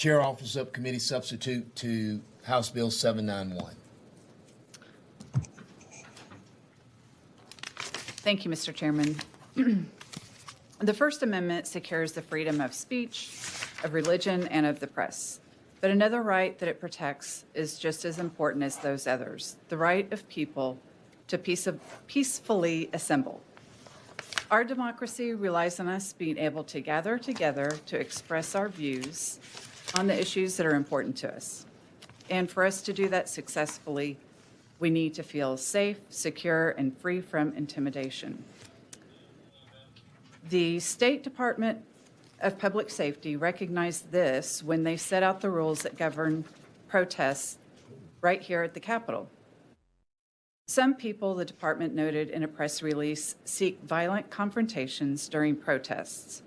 Chair offers up committee substitute to House Bill 791. Thank you, Mr. Chairman. The First Amendment secures the freedom of speech, of religion, and of the press. But another right that it protects is just as important as those others, the right of people to peacefully assemble. Our democracy relies on us being able to gather together to express our views on the issues that are important to us. And for us to do that successfully, we need to feel safe, secure, and free from intimidation. The State Department of Public Safety recognized this when they set out the rules that govern protests right here at the Capitol. Some people, the department noted in a press release, seek violent confrontations during protests.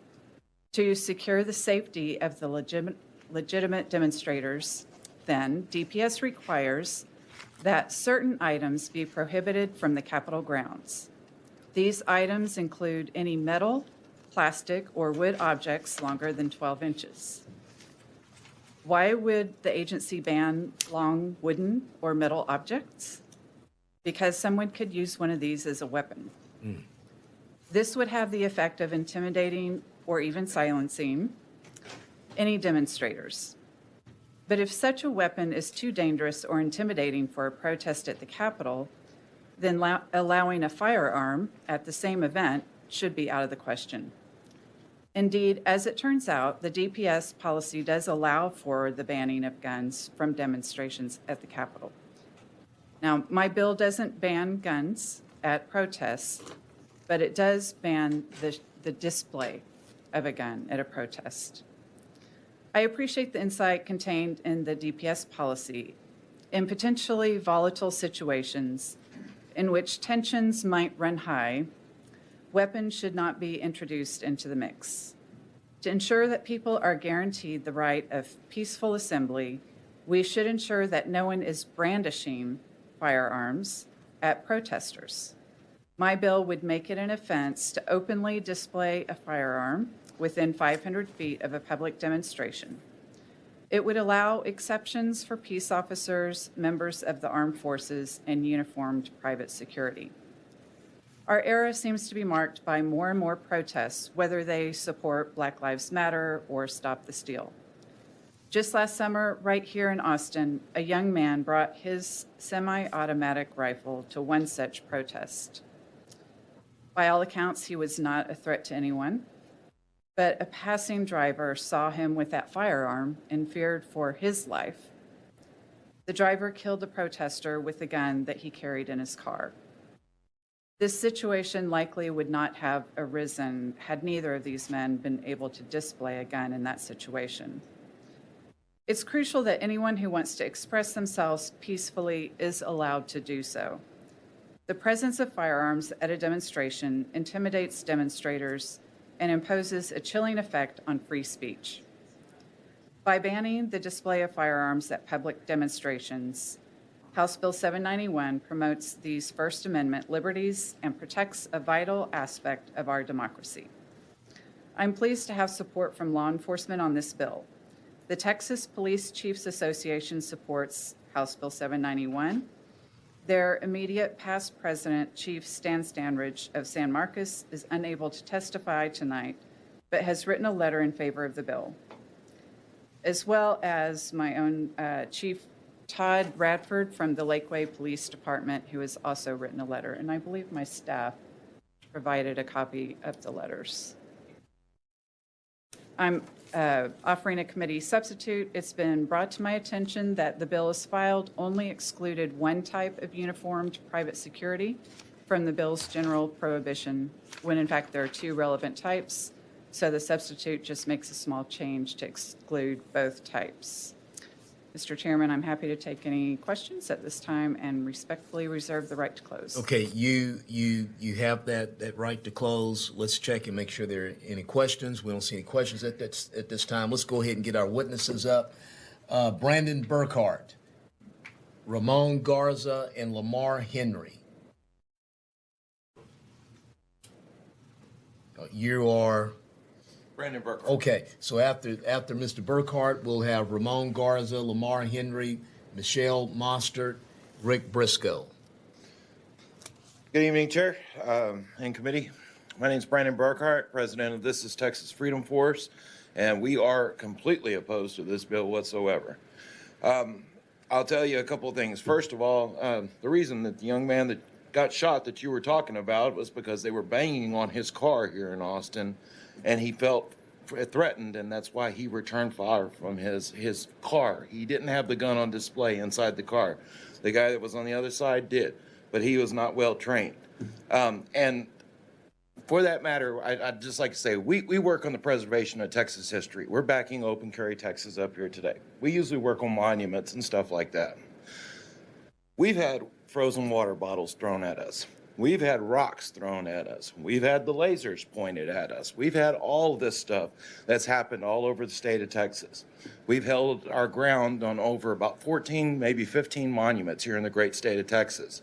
To secure the safety of the legitimate demonstrators, then, DPS requires that certain items be prohibited from the Capitol grounds. These items include any metal, plastic, or wood objects longer than 12 inches. Why would the agency ban long wooden or metal objects? Because someone could use one of these as a weapon. This would have the effect of intimidating or even silencing any demonstrators. But if such a weapon is too dangerous or intimidating for a protest at the Capitol, then allowing a firearm at the same event should be out of the question. Indeed, as it turns out, the DPS policy does allow for the banning of guns from demonstrations at the Capitol. Now, my bill doesn't ban guns at protests, but it does ban the display of a gun at a protest. I appreciate the insight contained in the DPS policy. In potentially volatile situations in which tensions might run high, weapons should not be introduced into the mix. To ensure that people are guaranteed the right of peaceful assembly, we should ensure that no one is brandishing firearms at protesters. My bill would make it an offense to openly display a firearm within 500 feet of a public demonstration. It would allow exceptions for peace officers, members of the armed forces, and uniformed private security. Our era seems to be marked by more and more protests, whether they support Black Lives Matter or Stop the Steal. Just last summer, right here in Austin, a young man brought his semi-automatic rifle to one such protest. By all accounts, he was not a threat to anyone, but a passing driver saw him with that firearm and feared for his life. The driver killed the protester with the gun that he carried in his car. This situation likely would not have arisen had neither of these men been able to display a gun in that situation. It's crucial that anyone who wants to express themselves peacefully is allowed to do so. The presence of firearms at a demonstration intimidates demonstrators and imposes a chilling effect on free speech. By banning the display of firearms at public demonstrations, House Bill 791 promotes these First Amendment liberties and protects a vital aspect of our democracy. I'm pleased to have support from law enforcement on this bill. The Texas Police Chiefs Association supports House Bill 791. Their immediate past president, Chief Stan Standridge of San Marcos, is unable to testify tonight, but has written a letter in favor of the bill, as well as my own Chief Todd Radford from the Lakeway Police Department, who has also written a letter, and I believe my staff provided a copy of the letters. I'm offering a committee substitute. It's been brought to my attention that the bill is filed only excluded one type of uniformed private security from the bill's general prohibition, when in fact there are two relevant types. So the substitute just makes a small change to exclude both types. Mr. Chairman, I'm happy to take any questions at this time and respectfully reserve the right to close. Okay, you have that right to close. Let's check and make sure there are any questions. We don't see any questions at this time. Let's go ahead and get our witnesses up. Brandon Burkhart, Ramon Garza, and Lamar Henry. You are Brandon Burkhart. Okay, so after Mr. Burkhart, we'll have Ramon Garza, Lamar Henry, Michelle Mostert, Rick Briscoe. Good evening, Chair and committee. My name is Brandon Burkhart, president of This is Texas Freedom Force, and we are completely opposed to this bill whatsoever. I'll tell you a couple of things. First of all, the reason that the young man that got shot that you were talking about was because they were banging on his car here in Austin, and he felt threatened, and that's why he returned fire from his car. He didn't have the gun on display inside the car. The guy that was on the other side did, but he was not well trained. And for that matter, I'd just like to say, we work on the preservation of Texas history. We're backing Open Carry Texas up here today. We usually work on monuments and stuff like that. We've had frozen water bottles thrown at us. We've had rocks thrown at us. We've had the lasers pointed at us. We've had all this stuff that's happened all over the state of Texas. We've held our ground on over about 14, maybe 15 monuments here in the great state of Texas.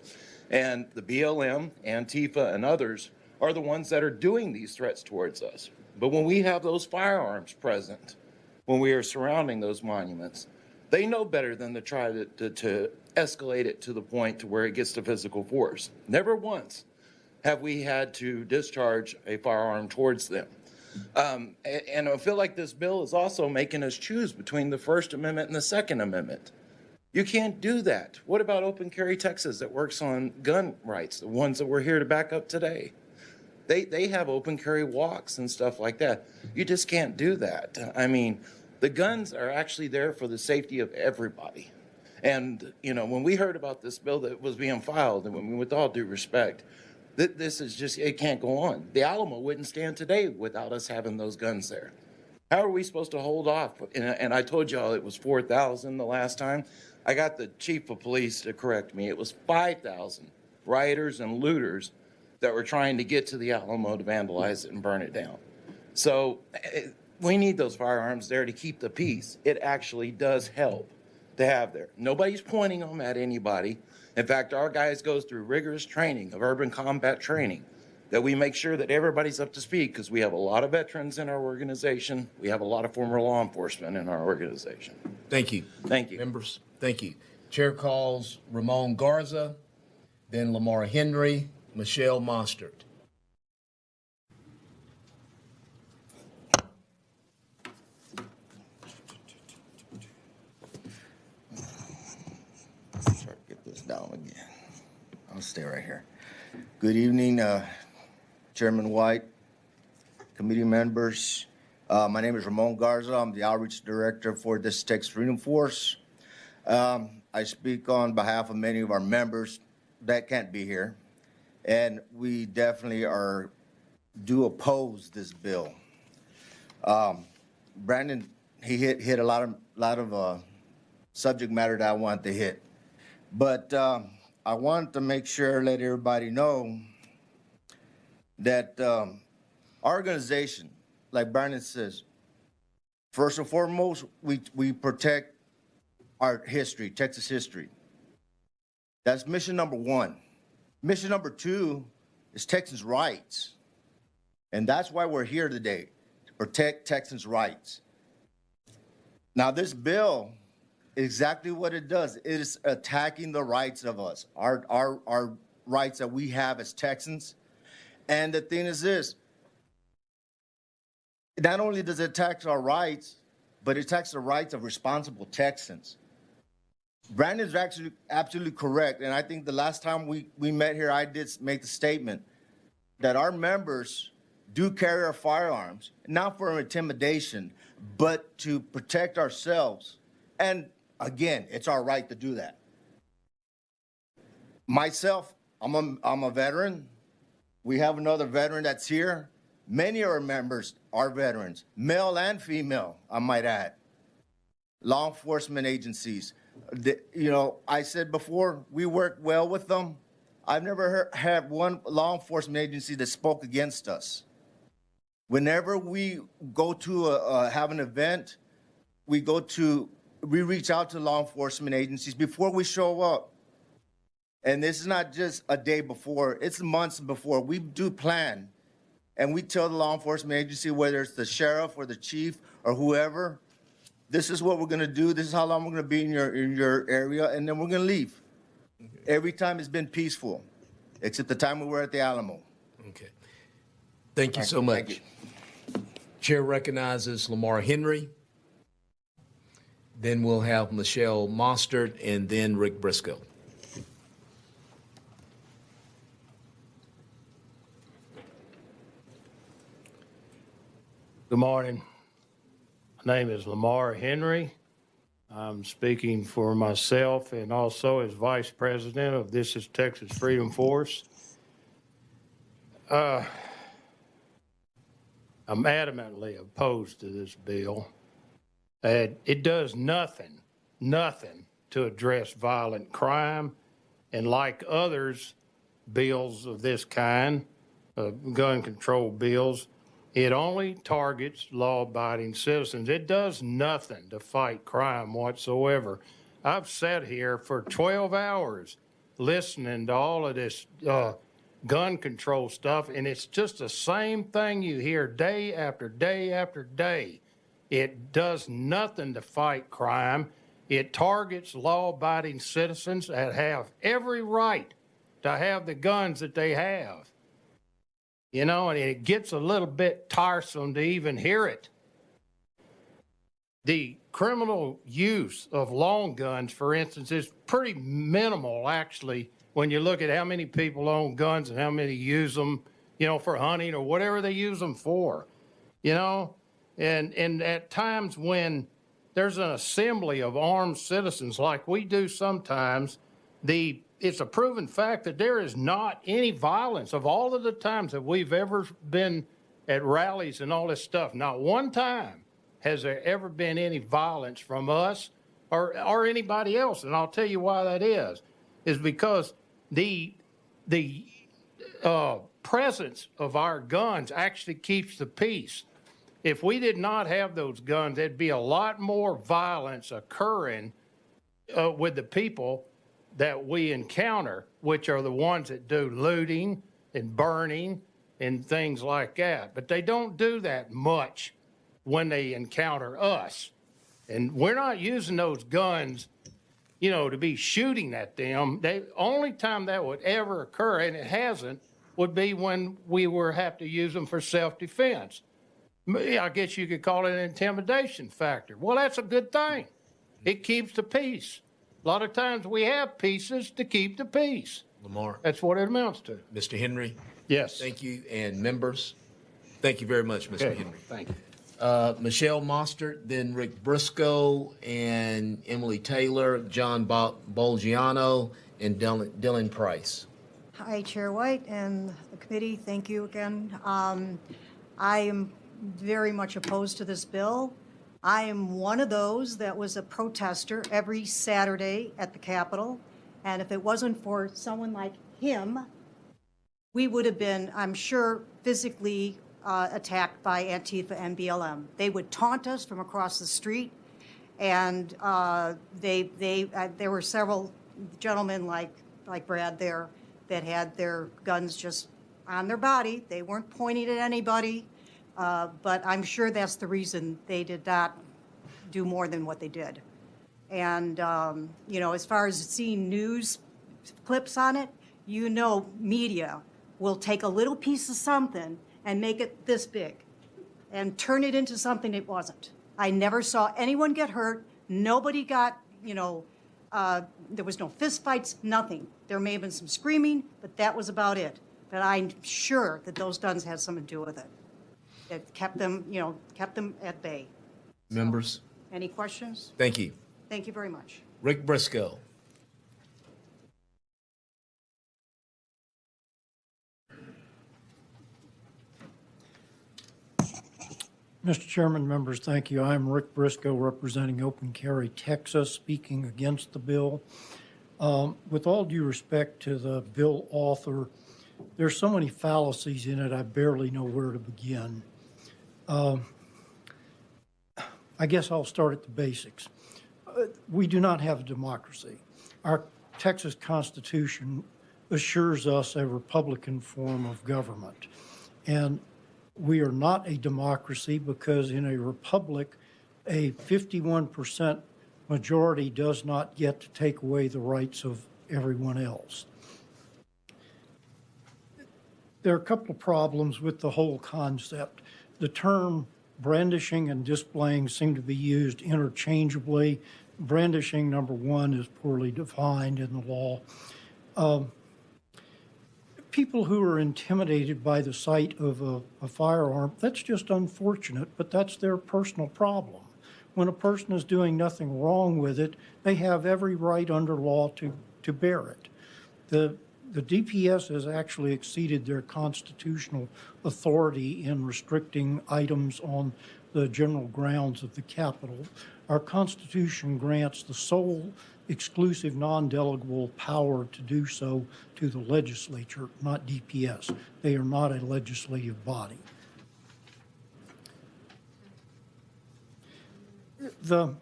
And the BLM, Antifa, and others are the ones that are doing these threats towards us. But when we have those firearms present, when we are surrounding those monuments, they know better than to try to escalate it to the point to where it gets to physical force. Never once have we had to discharge a firearm towards them. And I feel like this bill is also making us choose between the First Amendment and the Second Amendment. You can't do that. What about Open Carry Texas that works on gun rights, the ones that we're here to back up today? They have open carry walks and stuff like that. You just can't do that. I mean, the guns are actually there for the safety of everybody. And, you know, when we heard about this bill that was being filed, and with all due respect, this is just, it can't go on. The Alamo wouldn't stand today without us having those guns there. How are we supposed to hold off? And I told y'all it was 4,000 the last time. I got the chief of police to correct me. It was 5,000 rioters and looters that were trying to get to the Alamo to vandalize it and burn it down. So we need those firearms there to keep the peace. It actually does help to have there. Nobody's pointing them at anybody. In fact, our guys goes through rigorous training of urban combat training that we make sure that everybody's up to speed, because we have a lot of veterans in our organization. We have a lot of former law enforcement in our organization. Thank you. Thank you. Members, thank you. Chair calls Ramon Garza, then Lamar Henry, Michelle Mostert. Try to get this down again. I'll stay right here. Good evening, Chairman White, committee members. My name is Ramon Garza. I'm the outreach director for this Texas Freedom Force. I speak on behalf of many of our members that can't be here, and we definitely do oppose this bill. Brandon, he hit a lot of subject matter that I wanted to hit. But I wanted to make sure, let everybody know that our organization, like Brandon says, first and foremost, we protect our history, Texas history. That's mission number one. Mission number two is Texans' rights. And that's why we're here today, to protect Texans' rights. Now, this bill, exactly what it does, it is attacking the rights of us, our rights that we have as Texans. And the thing is this, not only does it attack our rights, but it attacks the rights of responsible Texans. Brandon's actually absolutely correct. And I think the last time we met here, I did make the statement that our members do carry our firearms, not for intimidation, but to protect ourselves. And again, it's our right to do that. Myself, I'm a veteran. We have another veteran that's here. Many of our members are veterans, male and female, I might add. Law enforcement agencies. You know, I said before, we work well with them. I've never had one law enforcement agency that spoke against us. Whenever we go to have an event, we reach out to law enforcement agencies before we show up. And this is not just a day before, it's months before. We do plan and we tell the law enforcement agency, whether it's the sheriff or the chief or whoever, this is what we're gonna do, this is how long we're gonna be in your area, and then we're gonna leave. Every time it's been peaceful, except the time we were at the Alamo. Okay. Thank you so Thank much. you. Chair recognizes Lamar Henry. Then we'll have Michelle Mostert and then Rick Briscoe. Good morning. My name is Lamar Henry. I'm speaking for myself and also as Vice President of This is Texas Freedom Force. I'm adamantly opposed to this bill. It does nothing to address violent crime. And like others, bills of this kind, gun control bills, it only targets law-abiding citizens. It does nothing to fight crime whatsoever. I've sat here for 12 hours listening to all of this gun control stuff, and it's just the same thing you hear day after day after day. It does nothing to fight crime. It targets law-abiding citizens that have every right to have the guns that they have. You know, and it gets a little bit tiresome to even hear it. The criminal use of long guns, for instance, is pretty minimal, actually, when you look at how many people own guns and how many use them, you know, for hunting or whatever they use them for, you know. And at times when there's an assembly of armed citizens like we do sometimes, it's a proven fact that there is not any violence. Of all of the times that we've ever been at rallies and all this stuff, not one time has there ever been any violence from us or anybody else. And I'll tell you why that is because the presence of our guns actually keeps the peace. If we did not have those guns, there'd be a lot more violence occurring with the people that we encounter, which are the ones that do looting and burning and things like that. But they don't do that much when they encounter us. And we're not using those guns, you know, to be shooting at them. The only time that would ever occur, and it hasn't, would be when we have to use them for self-defense. I guess you could call it an intimidation factor. Well, that's a good thing. It keeps the peace. A lot of times we have pieces to keep the peace. Lamar. That's what it amounts to. Mr. Henry. Yes. Thank you. And members, thank you very much, Mr. Okay. Henry. Thank you. Michelle Mostert, then Rick Briscoe, and Emily Taylor, John Bolgiano, and Dylan Price. Hi, Chair White and the committee. Thank you again. I am very much opposed to this bill. I am one of those that was a protester every Saturday at the Capitol. And if it wasn't for someone like him, we would have been, I'm sure, physically attacked by Antifa and BLM. They would taunt us from across the street. And there were several gentlemen like Brad there that had their guns just on their body. They weren't pointing at anybody. But I'm sure that's the reason they did not do more than what they did. And, you know, as far as seeing news clips on it, you know, media will take a little piece of something and make it this big and turn it into something it wasn't. I never saw anyone get hurt. Nobody got, you know, there was no fist fights, nothing. There may have been some screaming, but that was about it. But I'm sure that those guns had something to do with it. It kept them, you know, kept them at bay. Members. Any questions? Thank you. Thank you very much. Rick Briscoe. Mr. Chairman, members, thank you. I'm Rick Briscoe, representing Open Carry, Texas, speaking against the bill. With all due respect to the bill author, there's so many fallacies in it, I barely know where to begin. I guess I'll start at the basics. We do not have a democracy. Our Texas Constitution assures us a Republican form of government. And We are not a democracy because in a republic, a 51% majority does not get to take away the rights of everyone else. There are a couple of problems with the whole concept. The term brandishing and displaying seem to be used interchangeably. Brandishing, number one, is poorly defined in the law. People who are intimidated by the sight of a firearm, that's just unfortunate, but that's their personal problem. When a person is doing nothing wrong with it, they have every right under law to bear it. The DPS has actually exceeded their constitutional authority in restricting items on the general grounds of the Capitol. Our Constitution grants the sole exclusive non-delegable power to do so to the legislature, not DPS. They are not a legislative body. The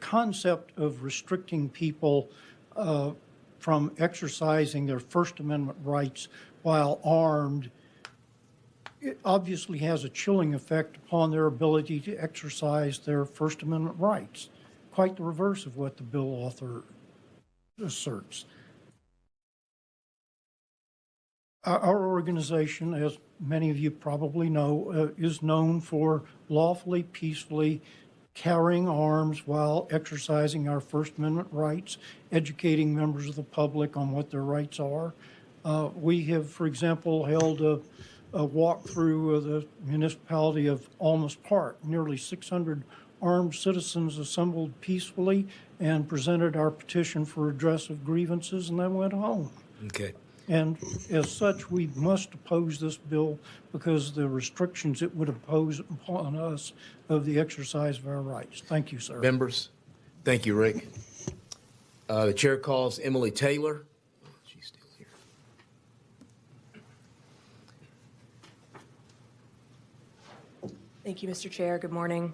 concept of restricting people from exercising their First Amendment rights while armed, it obviously has a chilling effect upon their ability to exercise their First Amendment rights. Quite the reverse of what the bill author asserts. Our organization, as many of you probably know, is known for lawfully, peacefully carrying arms while exercising our First Amendment rights, educating members of the public on what their rights are. We have, for example, held a walk through the municipality of Almas Park. Nearly 600 armed citizens assembled peacefully and presented our petition for redress of grievances and then went home. Okay. And as such, we must oppose this bill because the restrictions it would impose upon us of the exercise of our rights. Thank you, sir. Members, thank you, Rick. The chair calls Emily Taylor. She's still here. Thank you, Mr. Chair. Good morning.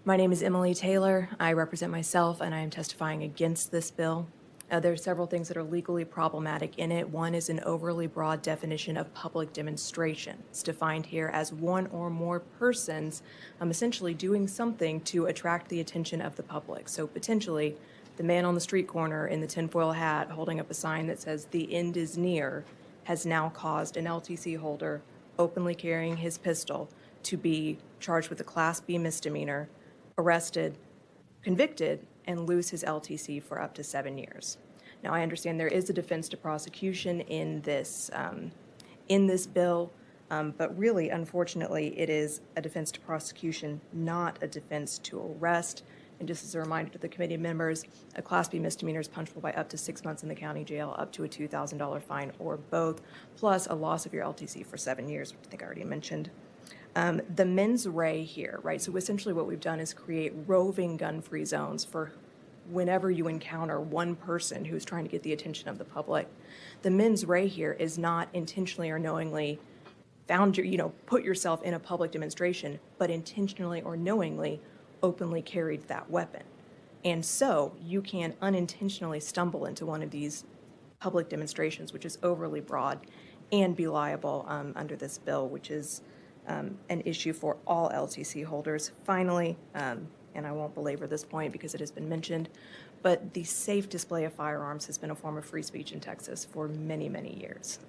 My name is Emily Taylor. I represent myself, and I am testifying against this bill. There are several things that are legally problematic in it. One is an overly broad definition of public demonstration. It's defined here as one or more persons essentially doing something to attract the attention of the public. So potentially, the man on the street corner in the tinfoil hat holding up a sign that says "The end is near" has now caused an LTC holder openly carrying his pistol to be charged with a Class B misdemeanor, arrested, convicted, and lose his LTC for up to 7 years. Now, I understand there is a defense to prosecution in this bill, but really, unfortunately, it is a defense to prosecution, not a defense to arrest. And just as a reminder to the committee members, a Class B misdemeanor is punishable by up to 6 months in the county jail, up to a $2,000 fine, or both, plus a loss of your LTC for 7 years, which I think I already mentioned. The mens rea here, right? So essentially what we've done is create roving gun-free zones for whenever you encounter one person who's trying to get the attention of the public. The mens rea here is not intentionally or knowingly put yourself in a public demonstration, but intentionally or knowingly openly carried that weapon. And so you can unintentionally stumble into one of these public demonstrations, which is overly broad, and be liable under this bill, which is an issue for all LTC holders. Finally, and I won't belabor this point because it has been mentioned, but the safe display of firearms has been a form of free speech in Texas for many, many years.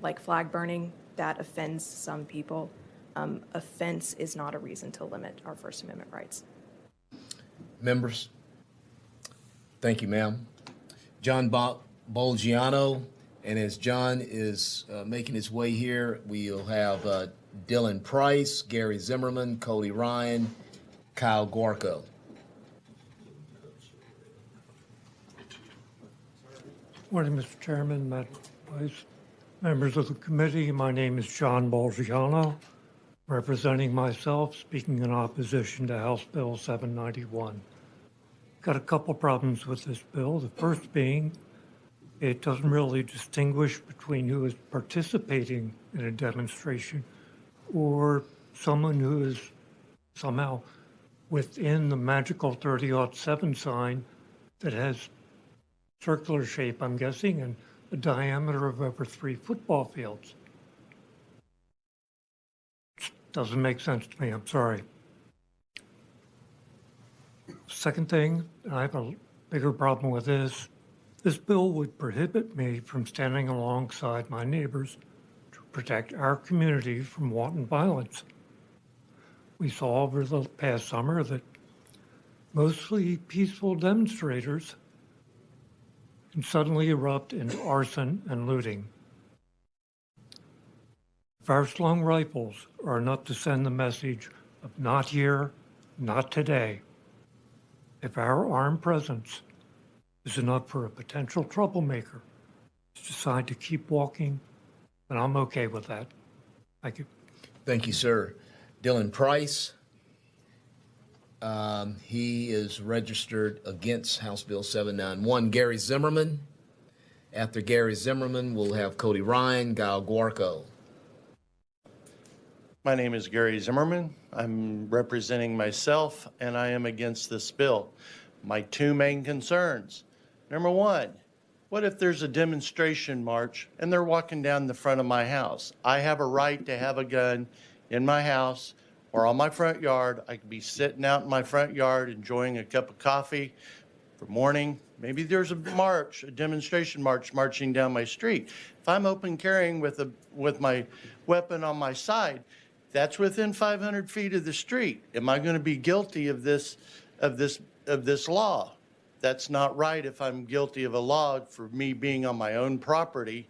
Like flag burning, that offends some people. Offense is not a reason to limit our First Amendment rights. Members, thank you, ma'am. John Bolgiano, and as John is making his way here, we'll have Dylan Price, Gary Zimmerman, Cody Ryan, Kyle Gorko. Morning, Mr. Chairman, Madam Vice, members of the committee. My name is John Bolgiano, representing myself, speaking in opposition to House Bill 791. Got a couple problems with this bill. The first being it doesn't really distinguish between who is participating in a demonstration or someone who is somehow within the magical 30-07 sign that has circular shape, I'm guessing, and a diameter of over 3 football fields. It's Doesn't make sense to me, I'm sorry. Second thing, and I have a bigger problem with this bill would prohibit me from standing alongside my neighbors to protect our community from wanton violence. We saw over the past summer that mostly peaceful demonstrators can suddenly erupt in arson and looting. If our slung rifles are enough to send the message of not here, not today, if our armed presence is enough for a potential troublemaker to decide to keep walking, then I'm okay with that. Thank you. Thank you, sir. Dylan Price, he is registered against House Bill 791. Gary Zimmerman. After Gary Zimmerman, we'll have Cody Ryan, Guy Guarco. My name is Gary Zimmerman. I'm representing myself, and I am against this bill. My two main concerns. Number one, what if there's a demonstration march and they're walking down the front of my house? I have a right to have a gun in my house or on my front yard. I could be sitting out in my front yard enjoying a cup of coffee for morning. Maybe there's a march, a demonstration march marching down my street. If I'm open carrying with my weapon on my side, that's within 500 feet of the street. Am I going to be guilty of this law? That's not right if I'm guilty of a law for me being on my own property,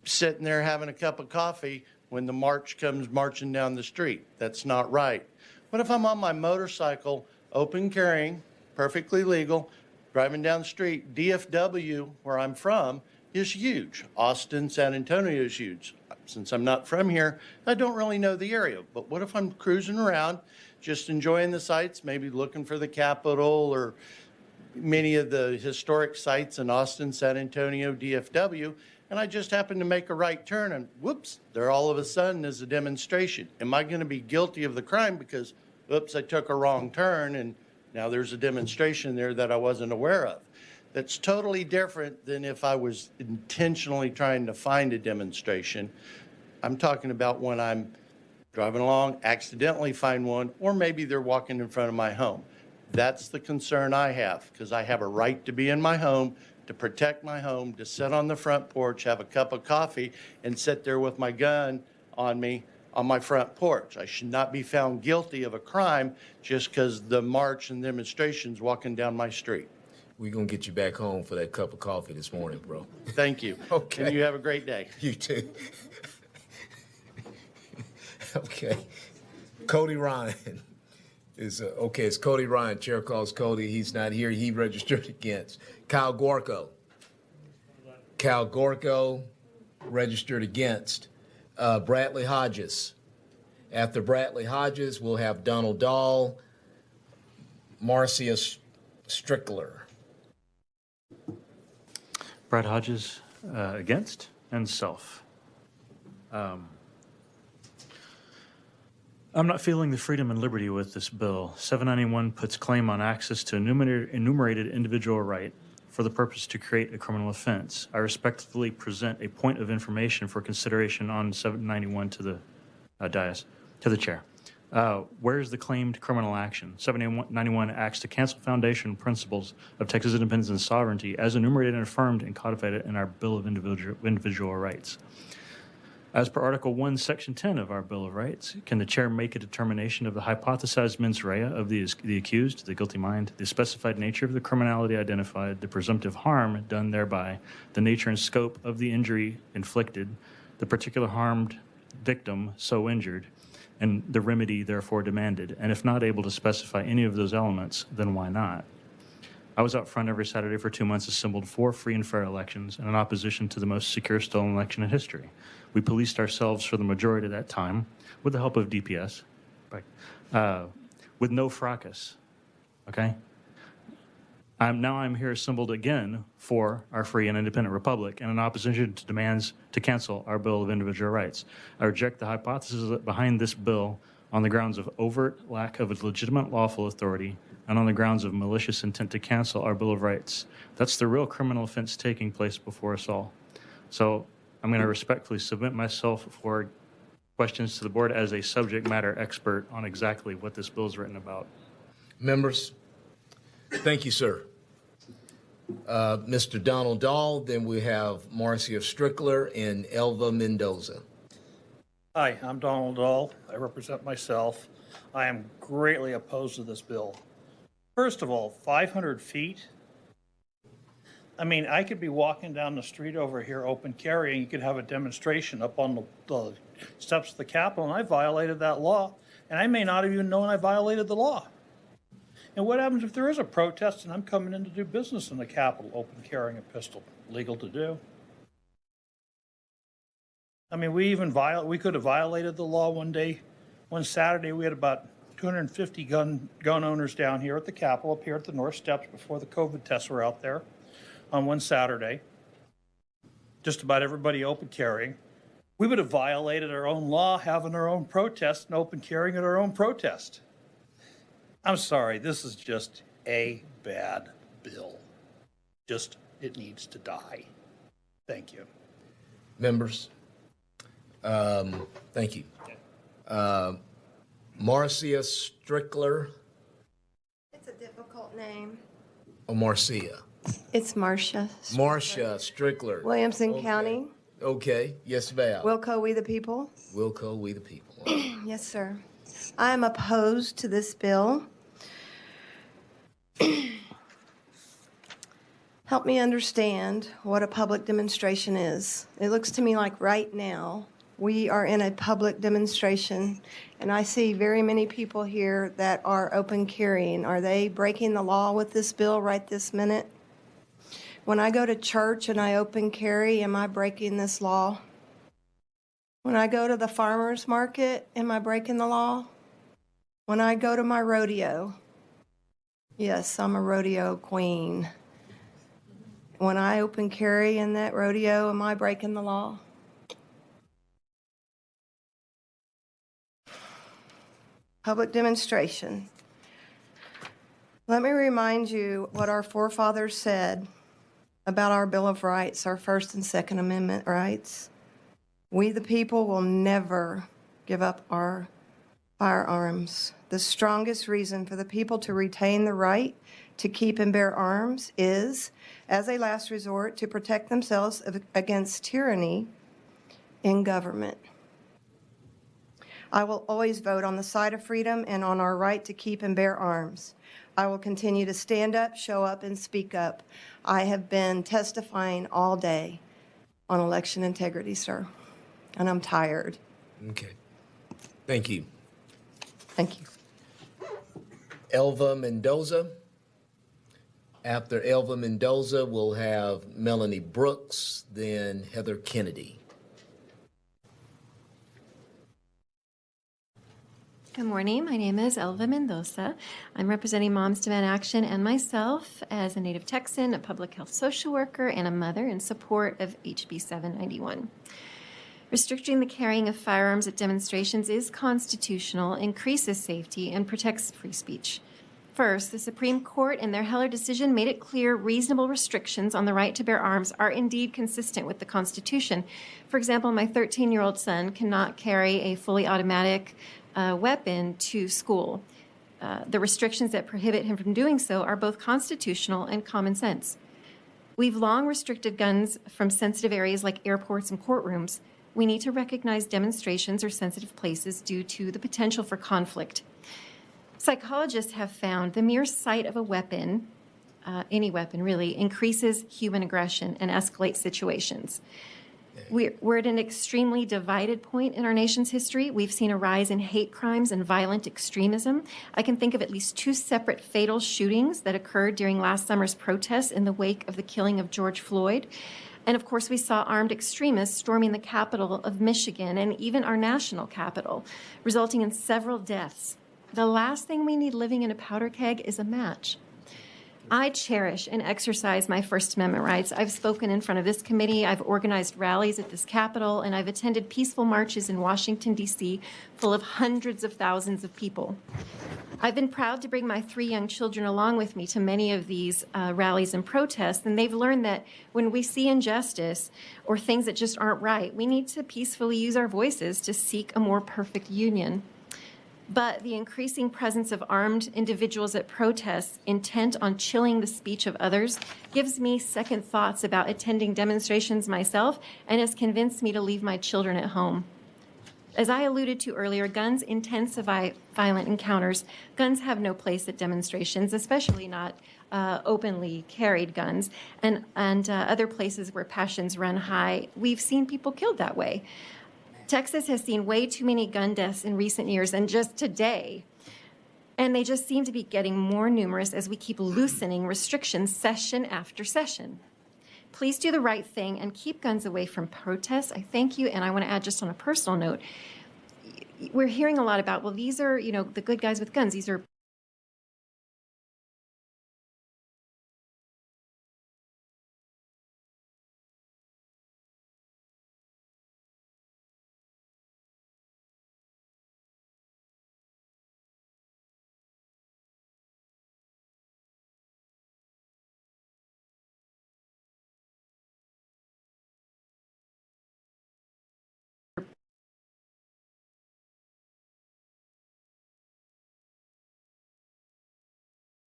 sitting there having a cup of coffee when the march comes marching down the street. That's not right. What if I'm on my motorcycle, open carrying, perfectly legal, driving down the street? DFW, where I'm from, is huge. Austin, San Antonio is huge. Since I'm not from here, I don't really know the area. But what if I'm cruising around, just enjoying the sights, maybe looking for the Capitol or many of the historic sites in Austin, San Antonio, DFW, and I just happen to make a right turn and whoops, there all of a sudden is a demonstration. Am I going to be guilty of the crime because, oops, I took a wrong turn and now there's a demonstration there that I wasn't aware of? That's totally different than if I was intentionally trying to find a demonstration. I'm talking about when I'm driving along, accidentally find one, or maybe they're walking in front of my home. That's the concern I have, because I have a right to be in my home, to protect my home, to sit on the front porch, have a cup of coffee, and sit there with my gun on me on my front porch. I should not be found guilty of a crime just because the march and demonstration's walking down my street. We're going to get you back home for that cup of coffee this morning, bro. Thank you. Okay. And you have a great day. You too. Okay. Cody Ryan is, okay, it's Cody Ryan. Chair calls Cody. He's not here. He registered against. Kyle Guarco. Kyle Guarco registered against. Bradley Hodges. After Bradley Hodges, we'll have Donald Dahl, Marcia Strickler. Brad Hodges against, and self. I'm not feeling the freedom and liberty with this bill. 791 puts claim on access to enumerated individual right for the purpose to create a criminal offense. I respectfully present a point of information for consideration on 791 to the dais, to the chair. Where is the claimed criminal action? 791 acts to cancel foundation principles of Texas independence and sovereignty as enumerated and affirmed and codified in our Bill of Individual Rights. As per Article 1, Section 10 of our Bill of Rights, can the chair make a determination of the hypothesized mens rea of the accused, the guilty mind, the specified nature of the criminality identified, the presumptive harm done thereby, the nature and scope of the injury inflicted, the particular harmed victim so injured, and the remedy therefore demanded? And if not able to specify any of those elements, then why not? I was out front every Saturday for 2 months, assembled 4 free and fair elections and in opposition to the most secure stolen election in history. We policed ourselves for the majority of that time with the help of DPS, with no fracas, okay? Now I'm here assembled again for our free and independent republic and in opposition to demands to cancel our Bill of Individual Rights. I reject the hypothesis behind this bill on the grounds of overt lack of a legitimate lawful authority and on the grounds of malicious intent to cancel our Bill of Rights. That's the real criminal offense taking place before us all. So I'm going to respectfully submit myself for questions to the board as a subject matter expert on exactly what this bill is written about. Members, thank you, sir. Mr. Donald Dahl, then we have Marcia Strickler and Elva Mendoza. Hi, I'm Donald Dahl. I represent myself. I am greatly opposed to this bill. First of all, 500 feet? I mean, I could be walking down the street over here, open carry, and you could have a demonstration up on the steps of the Capitol, and I violated that law, and I may not have even known I violated the law. And what happens if there is a protest and I'm coming in to do business in the Capitol, open carrying a pistol? Legal to do. I mean, we could have violated the law one day. One Saturday, we had about 250 gun owners down here at the Capitol, up here at the North Steps before the COVID tests were out there on one Saturday. Just about everybody open carrying. We would have violated our own law, having our own protest and open carrying at our own protest. I'm sorry, this is just a bad bill. Just, it needs to die. Thank you. Members, thank you. Marcia Strickler, It's a difficult name. or Marcia? It's Marcia. Marcia Strickler. Williamson Okay. County. Okay, yes, Val. Wilco, we the people. Wilco, we the people. Yes, sir. I am opposed to this bill. Help me understand what a public demonstration is. It looks to me like right now we are in a public demonstration, and I see very many people here that are open carrying. Are they breaking the law with this bill right this minute? When I go to church and I open carry, am I breaking this law? When I go to the farmer's market, am I breaking the law? When I go to my rodeo, yes, I'm a rodeo queen. When I open carry in that rodeo, am I breaking the law? Public demonstration. Let me remind you what our forefathers said about our Bill of Rights, our First and Second Amendment rights. We, the people, will never give up our firearms. The strongest reason for the people to retain the right to keep and bear arms is, as a last resort, to protect themselves against tyranny in government. I will always vote on the side of freedom and on our right to keep and bear arms. I will continue to stand up, show up, and speak up. I have been testifying all day on election integrity, sir, and I'm tired. Okay. Thank you. Thank you. Elva Mendoza. After Elva Mendoza, we'll have Melanie Brooks, then Heather Kennedy. Good morning. My name is Elva Mendoza. I'm representing Moms Demand Action and myself as a native Texan, a public health social worker, and a mother in support of HB 791. Restricting the carrying of firearms at demonstrations is constitutional, increases safety, and protects free speech. First, the Supreme Court in their Heller decision made it clear reasonable restrictions on the right to bear arms are indeed consistent with the Constitution. For example, my 13-year-old son cannot carry a fully automatic weapon to school. The restrictions that prohibit him from doing so are both constitutional and common sense. We've long restricted guns from sensitive areas like airports and courtrooms. We need to recognize demonstrations or sensitive places due to the potential for conflict. Psychologists have found the mere sight of a weapon, any weapon really, increases human aggression and escalates situations. We're at an extremely divided point in our nation's history. We've seen a rise in hate crimes and violent extremism. I can think of at least 2 separate fatal shootings that occurred during last summer's protests in the wake of the killing of George Floyd. And of course, we saw armed extremists storming the capital of Michigan and even our national capital, resulting in several deaths. The last thing we need living in a powder keg is a match. I cherish and exercise my First Amendment rights. I've spoken in front of this committee, I've organized rallies at this Capitol, and I've attended peaceful marches in Washington, D.C., full of hundreds of thousands of people. I've been proud to bring my 3 young children along with me to many of these rallies and protests, and they've learned that when we see injustice or things that just aren't right, we need to peacefully use our voices to seek a more perfect union. But the increasing presence of armed individuals at protests intent on chilling the speech of others gives me second thoughts about attending demonstrations myself and has convinced me to leave my children at home. As I alluded to earlier, guns intensify violent encounters. Guns have no place at demonstrations, especially not openly carried guns, and other places where passions run high. We've seen people killed that way. Texas has seen way too many gun deaths in recent years, and just today, and they just seem to be getting more numerous as we keep loosening restrictions session after session. Please do the right thing and keep guns away from protests. I thank you, and I want to add just on a personal note, we're hearing a lot about, well, these are, the good guys with guns. These are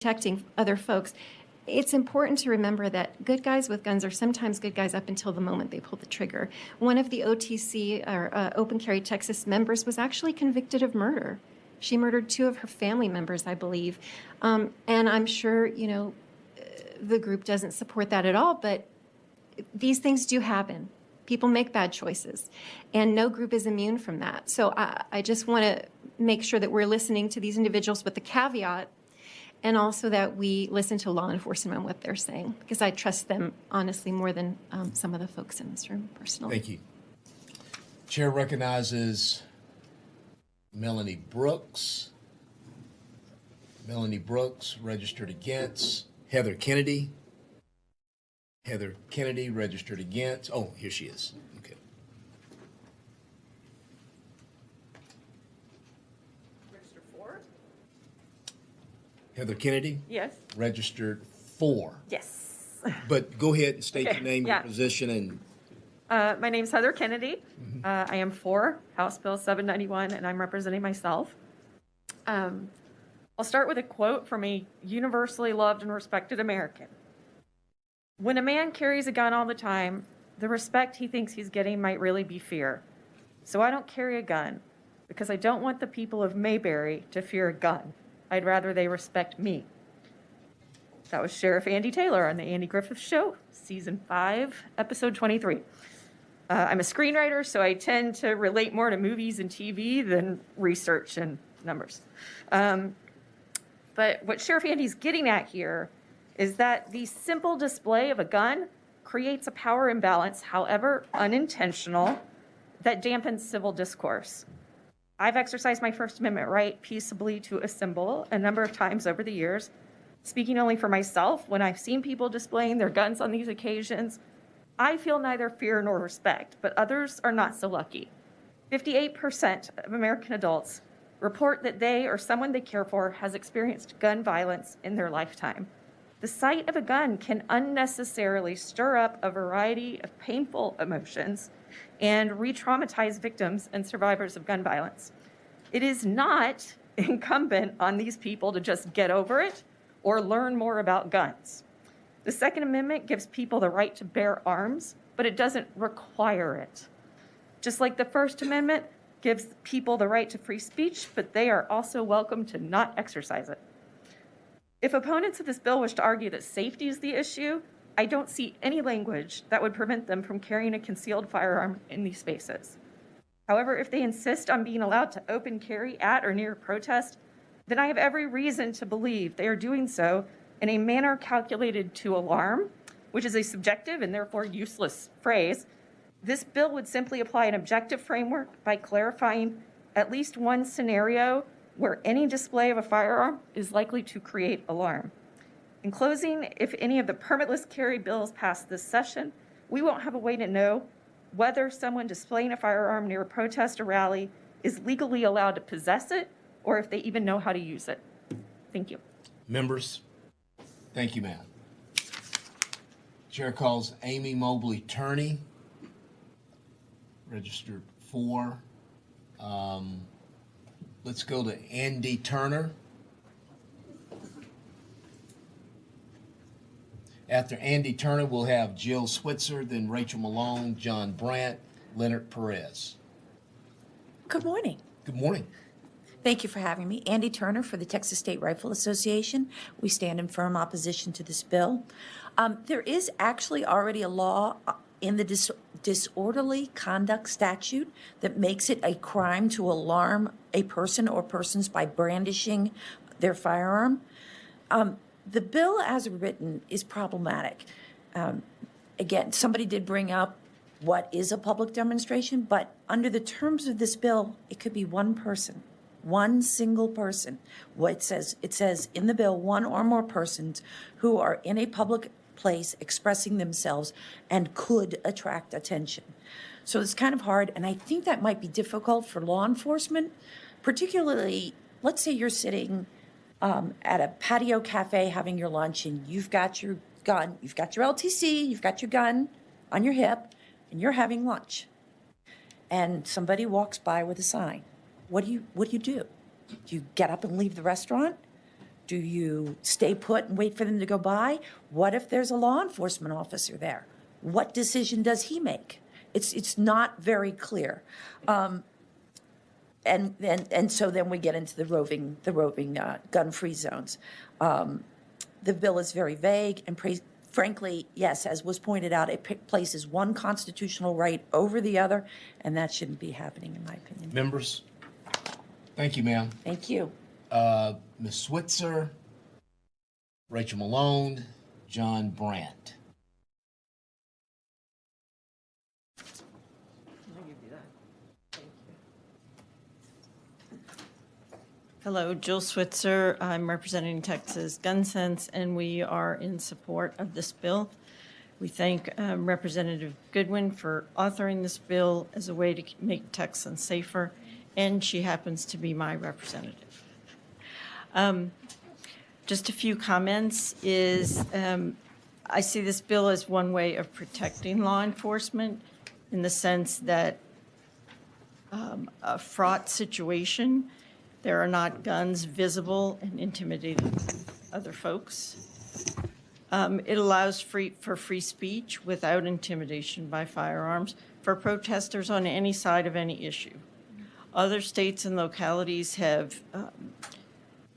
protecting other folks. It's important to remember that good guys with guns are sometimes good guys up until the moment they pull the trigger. One of the OTC, or Open Carry Texas members, was actually convicted of murder. She murdered 2 of her family members, I believe. And I'm sure, the group doesn't support that at all, but these things do happen. People make bad choices, and no group is immune from that. So I just want to make sure that we're listening to these individuals with the caveat, and also that we listen to law enforcement and what they're saying, because I trust them, honestly, more than some of the folks in this room, personally. Thank you. Chair recognizes Melanie Brooks. Melanie Brooks, registered against. Heather Kennedy. Heather Kennedy, registered against. Oh, here she is. Okay. Register 4? Heather Kennedy, Yes. registered 4. Yes. But go ahead and state Okay, your name, yeah. your position, and My name's Heather Kennedy. I am for House Bill 791, and I'm representing myself. I'll start with a quote from a universally loved and respected American. When a man carries a gun all the time, the respect he thinks he's getting might really be fear. So I don't carry a gun because I don't want the people of Mayberry to fear a gun. I'd rather they respect me. That was Sheriff Andy Taylor on the Andy Griffith Show, Season 5, Episode 23. I'm a screenwriter, so I tend to relate more to movies and TV than research and numbers. But what Sheriff Andy's getting at here is that the simple display of a gun creates a power imbalance, however unintentional, that dampens civil discourse. I've exercised my First Amendment right peaceably to assemble a number of times over the years. Speaking only for myself, when I've seen people displaying their guns on these occasions, I feel neither fear nor respect, but others are not so lucky. 58% of American adults report that they or someone they care for has experienced gun violence in their lifetime. The sight of a gun can unnecessarily stir up a variety of painful emotions and re-traumatize victims and survivors of gun violence. It is not incumbent on these people to just get over it or learn more about guns. The Second Amendment gives people the right to bear arms, but it doesn't require it. Just like the First Amendment gives people the right to free speech, but they are also welcome to not exercise it. If opponents of this bill wish to argue that safety is the issue, I don't see any language that would prevent them from carrying a concealed firearm in these spaces. However, if they insist on being allowed to open carry at or near a protest, then I have every reason to believe they are doing so in a manner calculated to alarm, which is a subjective and therefore useless phrase. This bill would simply apply an objective framework by clarifying at least one scenario where any display of a firearm is likely to create alarm. In closing, if any of the permitless carry bills pass this session, we won't have a way to know whether someone displaying a firearm near a protest or rally is legally allowed to possess it, or if they even know how to use it. Thank you. Members, thank you, ma'am. Chair calls Amy Mobley Turney, registered 4. Let's go to Andy Turner. After Andy Turner, we'll have Jill Switzer, then Rachel Malone, John Brandt, Leonard Perez. Good morning. Good morning. Thank you for having me. Andy Turner for the Texas State Rifle Association. We stand in firm opposition to this bill. There is actually already a law in the disorderly conduct statute that makes it a crime to alarm a person or persons by brandishing their firearm. The bill as written is problematic. Again, somebody did bring up what is a public demonstration, but under the terms of this bill, it could be one person, one single person. What it says in the bill, one or more persons who are in a public place expressing themselves and could attract attention. So it's kind of hard, and I think that might be difficult for law enforcement, particularly, let's say you're sitting at a patio cafe having your lunch and you've got your gun, you've got your LTC, you've got your gun on your hip, and you're having lunch. And somebody walks by with a sign. What do you do? Do you get up and leave the restaurant? Do you stay put and wait for them to go by? What if there's a law enforcement officer there? What decision does he make? It's not very clear. And so then we get into the roving gun-free zones. The bill is very vague and frankly, yes, as was pointed out, it places one constitutional right over the other, and that shouldn't be happening, in my opinion. Members, thank you, ma'am. Thank you. Ms. Switzer, Rachel Malone, John Brandt. Hello, Jill Switzer. I'm representing Texas Gun Sense, and we are in support of this bill. We thank Representative Goodwin for authoring this bill as a way to make Texans safer, and she happens to be my representative. Just a few comments is I see this bill as one way of protecting law enforcement in the sense that a fraught situation, there are not guns visible and intimidating other folks. It allows for free speech without intimidation by firearms for protesters on any side of any issue. Other states and localities have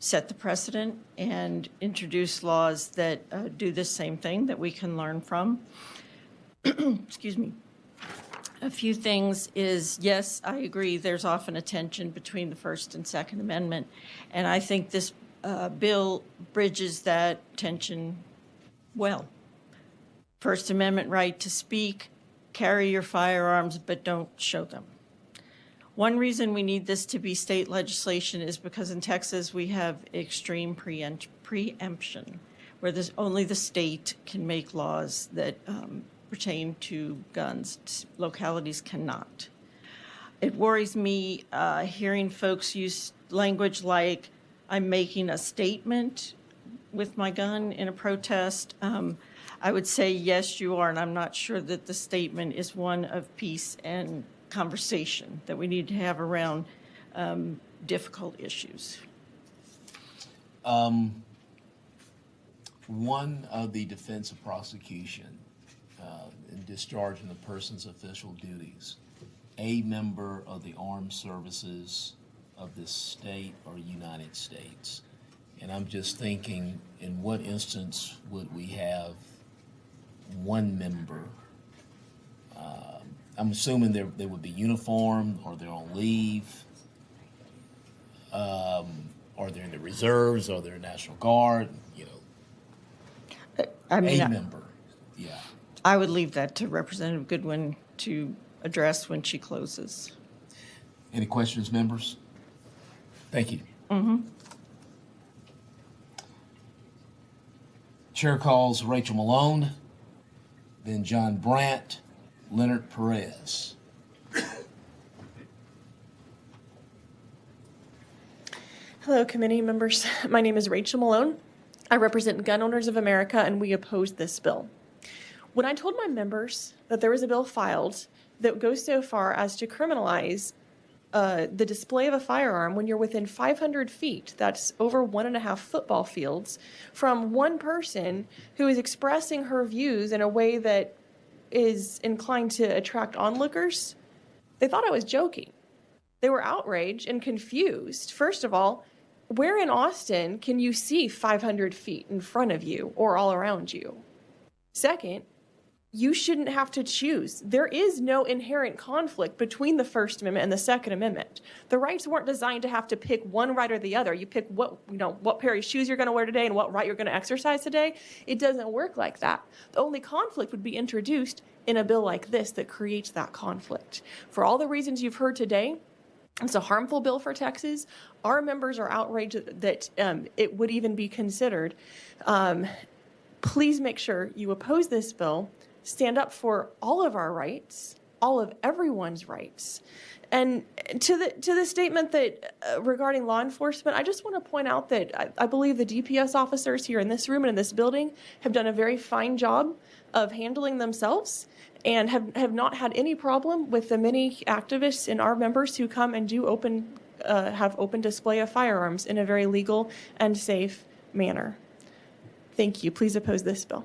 set the precedent and introduced laws that do the same thing that we can learn from. Excuse me. A few things is, yes, I agree, there's often a tension between the First and Second Amendment, and I think this bill bridges that tension well. First Amendment right to speak, carry your firearms, but don't show them. One reason we need this to be state legislation is because in Texas we have extreme preemption, where only the state can make laws that pertain to guns. Localities cannot. It worries me hearing folks use language like, I'm making a statement with my gun in a protest. I would say, yes, you are, and I'm not sure that the statement is one of peace and conversation that we need to have around difficult issues. One of the defense of prosecution in discharging the person's official duties, a member of the armed services of this state or United States. And I'm just thinking, in what instance would we have one member? I'm assuming they would be uniformed, or they're on leave, or they're in the reserves, or they're National Guard, I mean, a member, yeah. I would leave that to Representative Goodwin to address when she closes. Any questions, members? Thank you. Chair calls Rachel Malone, then John Brandt, Leonard Perez. Hello, committee members. My name is Rachel Malone. I represent Gun Owners of America, and we oppose this bill. When I told my members that there was a bill filed that goes so far as to criminalize the display of a firearm when you're within 500 feet, that's over 1.5 football fields, from one person who is expressing her views in a way that is inclined to attract onlookers, they thought I was joking. They were outraged and confused. First of all, where in Austin can you see 500 feet in front of you or all around you? Second, you shouldn't have to choose. There is no inherent conflict between the First Amendment and the Second Amendment. The rights weren't designed to have to pick one right or the other. You pick what pair of shoes you're going to wear today and what right you're going to exercise today. It doesn't work like that. The only conflict would be introduced in a bill like this that creates that conflict. For all the reasons you've heard today, it's a harmful bill for Texas. Our members are outraged that it would even be considered. Please make sure you oppose this bill. Stand up for all of our rights, all of everyone's rights. And to the statement that regarding law enforcement, I just want to point out that I believe the DPS officers here in this room and in this building have done a very fine job of handling themselves and have not had any problem with the many activists and our members who come and do have open display of firearms in a very legal and safe manner. Thank you. Please oppose this bill.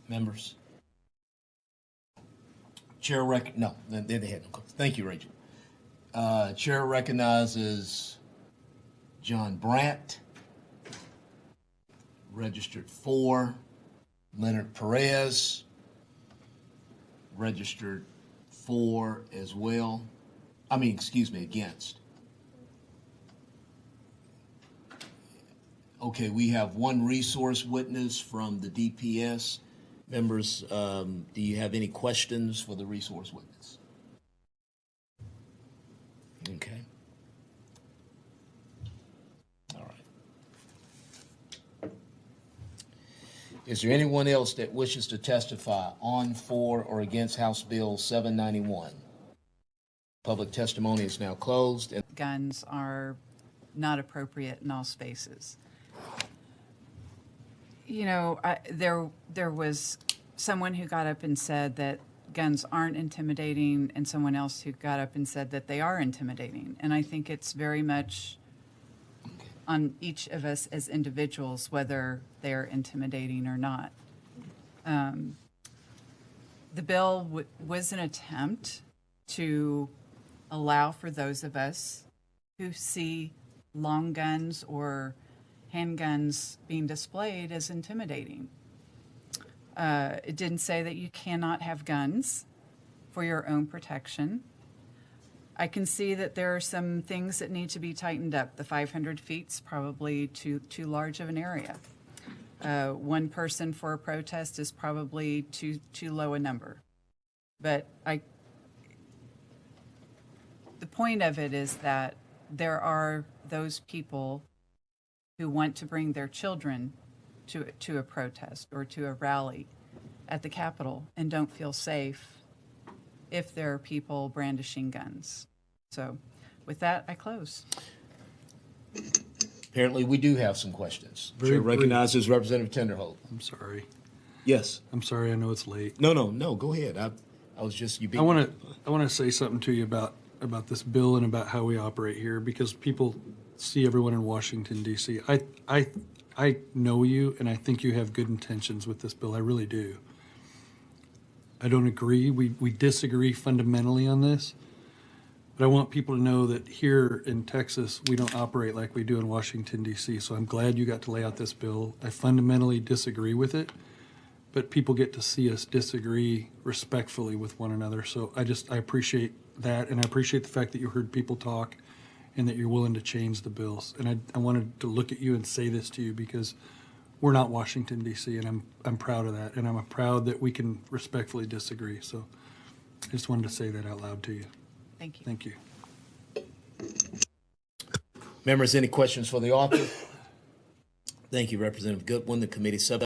Members? Chair no, they had no comments. Thank you, Rachel. Chair recognizes John Brandt, registered for, Leonard Perez, registered for as well. Against. Okay, we have one resource witness from the DPS. Members, do you have any questions for the resource witness? Okay. All right. Is there anyone else that wishes to testify on, for, or against House Bill 791? Public testimony is now closed. Guns are not appropriate in all spaces. You know, there was someone who got up and said that guns aren't intimidating, and someone else who got up and said that they are intimidating. And I think it's very much on each of us as individuals whether they're intimidating or not. The bill was an attempt to allow for those of us who see long guns or handguns being displayed as intimidating. It didn't say that you cannot have guns for your own protection. I can see that there are some things that need to be tightened up. The 500 feet's probably too large of an area. One person for a protest is probably too low a number. But the point of it is that there are those people who want to bring their children to a protest or to a rally at the Capitol and don't feel safe if there are people brandishing guns. So with that, I close. Apparently, we do have some questions. Chair recognizes Representative Tenderholt. I'm sorry. Yes. I'm sorry. I know it's late. No. Go ahead. I was just you. I want to say something to you about this bill and about how we operate here, because people see everyone in Washington D.C. I know you, and I think you have good intentions with this bill. I really do. I don't agree. We disagree fundamentally on this. But I want people to know that here in Texas, we don't operate like we do in Washington, D.C. So I'm glad you got to lay out this bill. I fundamentally disagree with it, but people get to see us disagree respectfully with one another. So I appreciate that, and I appreciate the fact that you heard people talk and that you're willing to change the bills. And I wanted to look at you and say this to you, because we're not Washington, D.C., and I'm proud of that, and I'm proud that we can respectfully disagree. So I just wanted to say that out loud to you. Thank you. Thank you. Members, any questions for the author? Thank you, Representative Goodwin. The committee sub